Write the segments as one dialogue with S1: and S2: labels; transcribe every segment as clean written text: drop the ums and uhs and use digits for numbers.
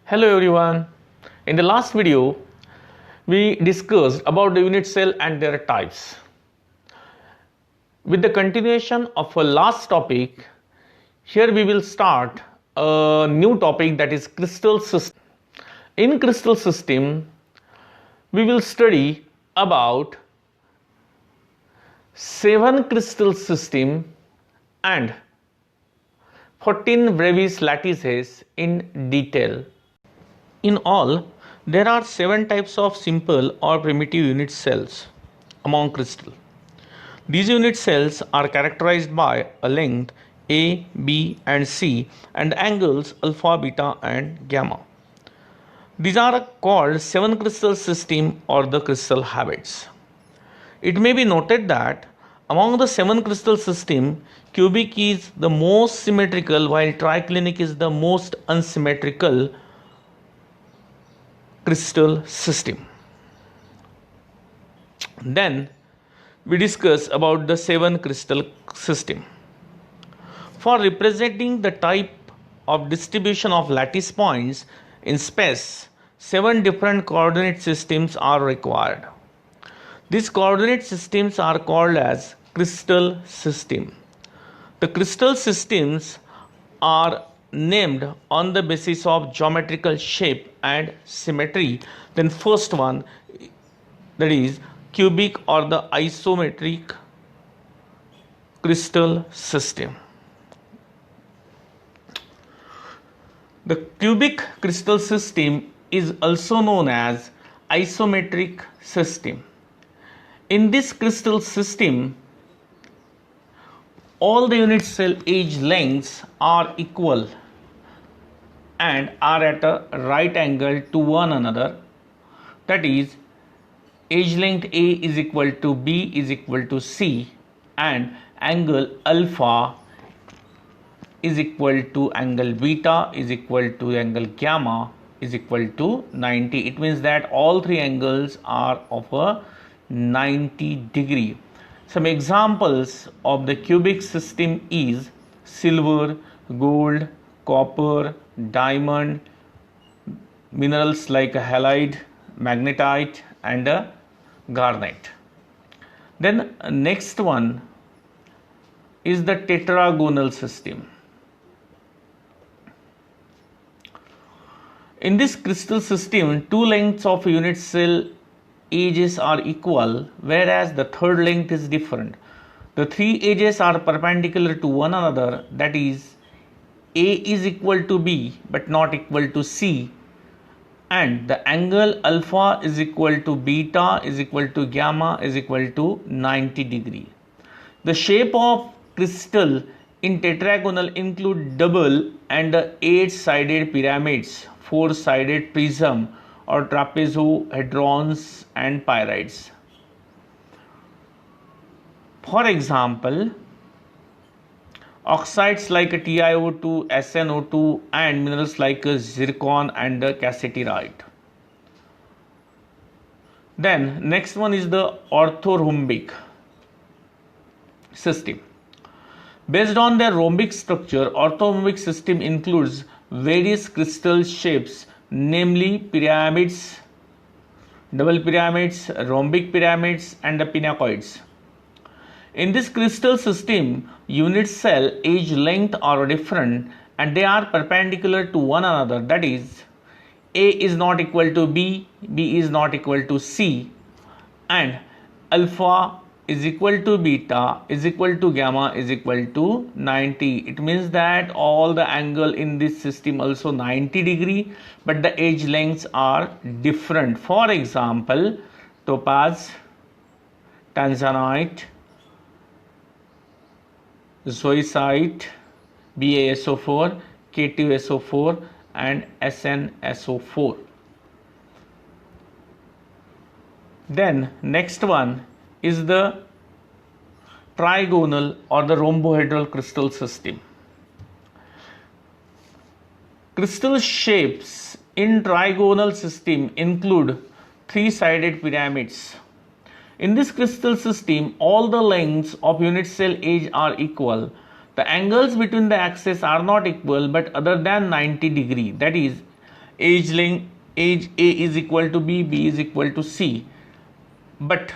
S1: Hello everyone. In the last video, we discussed about the unit cell and their types. With the continuation of our last topic, here we will start a new topic, that is crystal system. In crystal system, we will study about 7 crystal system and 14 Brevis lattices in detail. In all, there are 7 types of simple or primitive unit cells among crystal. These unit cells are characterized by a length A, B and C and angles alpha, beta and gamma. These are called 7 crystal system or the crystal habits. It may be noted that among the 7 crystal system, cubic is the most symmetrical while triclinic is the most unsymmetrical crystal system. Then we discuss about the 7 crystal system. For representing the type of distribution of lattice points in space, 7 different coordinate systems are required. These coordinate systems are called as crystal system. The crystal systems are named on the basis of geometrical shape and symmetry. Then first one, that is cubic or the isometric crystal system. The cubic crystal system is also known as isometric system. In this crystal system, all the unit cell edge lengths are equal and are at a right angle to one another. That is, edge length A is equal to B is equal to C and angle alpha is equal to angle beta is equal to angle gamma is equal to 90. It means that all three angles are of a 90 degree. Some examples of the cubic system is silver, gold, copper, diamond, minerals like halide, magnetite and garnet. Then next one is the tetragonal system. In this crystal system, two lengths of unit cell edges are equal, whereas the third length is different. The three edges are perpendicular to one another, that is, A is equal to B but not equal to C, and the angle alpha is equal to beta is equal to gamma is equal to 90 degree. The shape of crystal in tetragonal include double and 8-sided pyramids, 4-sided prism or trapezohedrons and pyrides. For example, oxides like TiO2, SnO2 and minerals like zircon and cassiterite. Then next one is the orthorhombic system. Based on their rhombic structure, orthorhombic system includes various crystal shapes, namely pyramids, double pyramids, rhombic pyramids and the pinacoids. In this crystal system, unit cell edge length are different and they are perpendicular to one another, that is, A is not equal to B, B is not equal to C and alpha is equal to beta is equal to gamma is equal to 90. It means that all the angle in this system also 90 degree, but the edge lengths are different. For example, topaz, tanzanite, zoisite, BaSO4, K2SO4 and SnSO4. Then next one is the trigonal or the rhombohedral crystal system. Crystal shapes in trigonal system include 3-sided pyramids. In this crystal system, all the lengths of unit cell edge are equal. The angles between the axes are not equal but other than 90 degree. That is, age A is equal to B is equal to C, but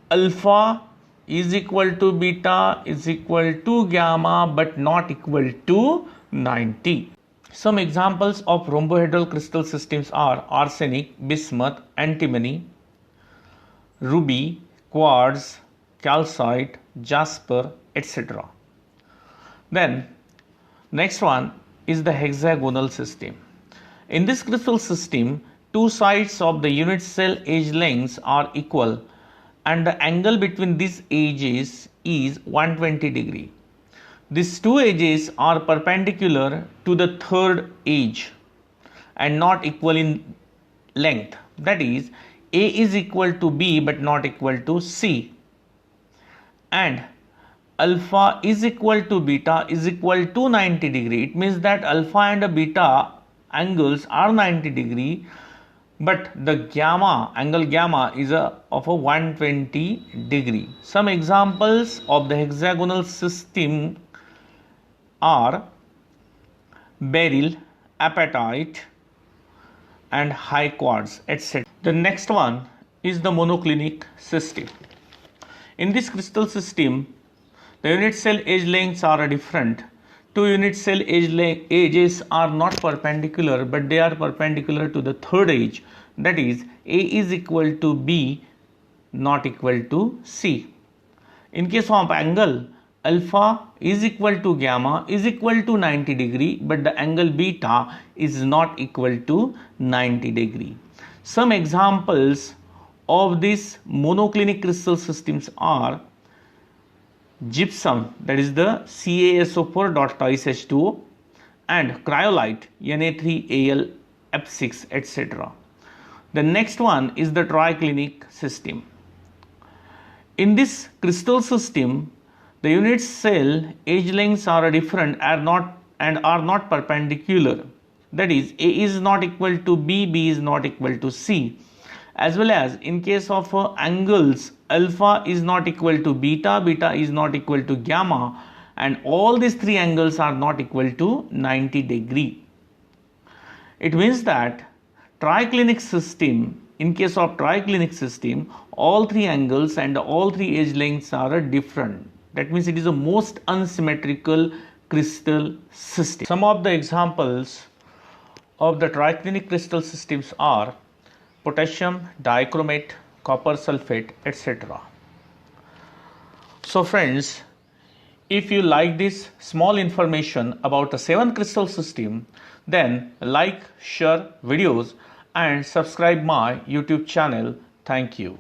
S1: alpha is equal to beta is equal to gamma but not equal to 90. Some examples of rhombohedral crystal systems are arsenic, bismuth, antimony, ruby, quartz, calcite, jasper, etc. Then next one is the hexagonal system. In this crystal system, two sides of the unit cell edge lengths are equal and the angle between these edges is 120 degree. These two edges are perpendicular to the third edge and not equal in length. That is, A is equal to B but not equal to C. And alpha is equal to beta is equal to 90 degree. It means that alpha and beta angles are 90 degree, but the angle gamma is of a 120 degree. Some examples of the hexagonal system are beryl, apatite and high quartz, etc. The next one is the monoclinic system. In this crystal system, the unit cell edge lengths are different. Two unit cell edges are not perpendicular, but they are perpendicular to the third edge. That is, A is equal to B, not equal to C. In case of angle, alpha is equal to gamma is equal to 90 degree, but the angle beta is not equal to 90 degree. Some examples of these monoclinic crystal systems are gypsum, that is the CaSO4 dot twice H2O, and cryolite Na3Al F6, etc. The next one is the triclinic system. In this crystal system, the unit cell edge lengths are different and are not perpendicular. That is, A is not equal to B, B is not equal to C. As well as in case of angles, alpha is not equal to beta, beta is not equal to gamma, and all these three angles are not equal to 90 degree. It means that triclinic system, in case of triclinic system, all three angles and all three edge lengths are different. That means it is the most unsymmetrical crystal system. Some of the examples of the triclinic crystal systems are potassium dichromate, copper sulfate, etc. So friends, if you like this small information about the 7 crystal system, then like, share videos and subscribe my YouTube channel. Thank you.